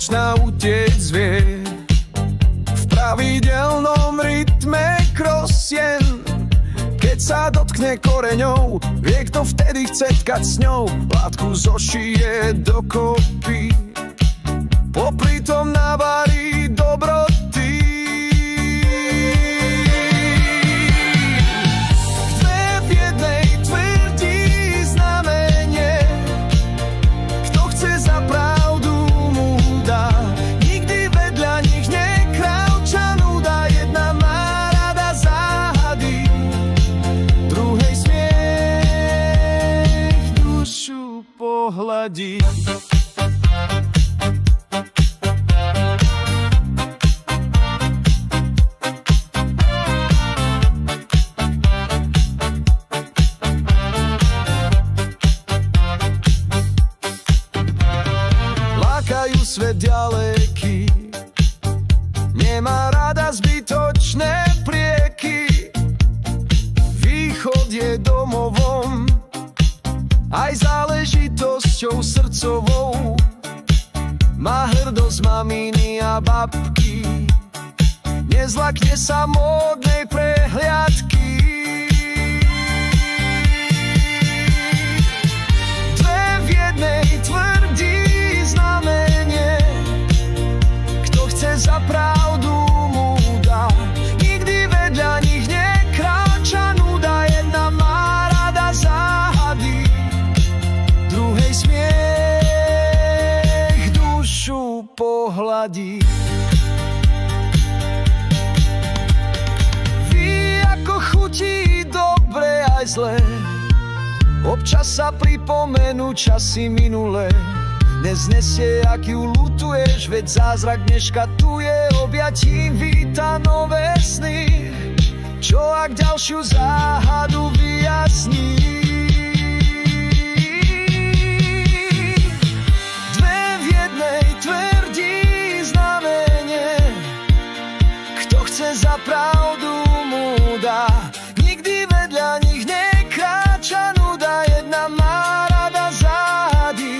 večná utiec vie. V pravidelnom rytme krosien, keď sa dotkne koreňou, vie, kto vtedy chce tkať s ňou. Látku zošije dokopy, popri tom navarí dobroty. Dve v jednej tvrdí znamenie, kto chce za pravdu mu dá. Nikdy vedľa nich nekráča nuda, jedna má rada záhady, druhej smiech dušu pohľadí. Svet ďaleký, nemá rada zbytočné prieky. Východ je domovom, aj záležitosťou srdcovou. Má hrdosť maminy a babky, nezlakne sa módnej prehliadky. Dve v jednej tvrdí znamenie, kto chce za pravdu mu dá. Nikdy vedľa nich nekráča nuda, jedna má rada záhady, druhej smiech dušu pohľadí. Ví, ako chutí dobre aj zlé, občas sa pripomenú časy minulé. Neznesie, ak ju ľutuješ, veď zázrak dneška tu je. Objatím víta nové sny, čo ak ďalšiu záhadu vyjasní. Dve v jednej tvrdí znamenie, kto chce za pravdu mu dá. Nikdy vedľa nich nekráča nuda, jedna má rada záhady,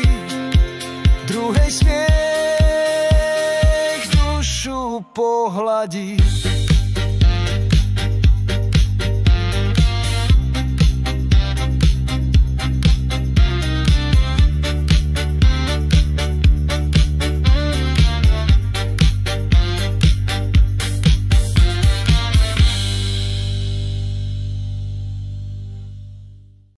druhej smiech dušu pohľadí.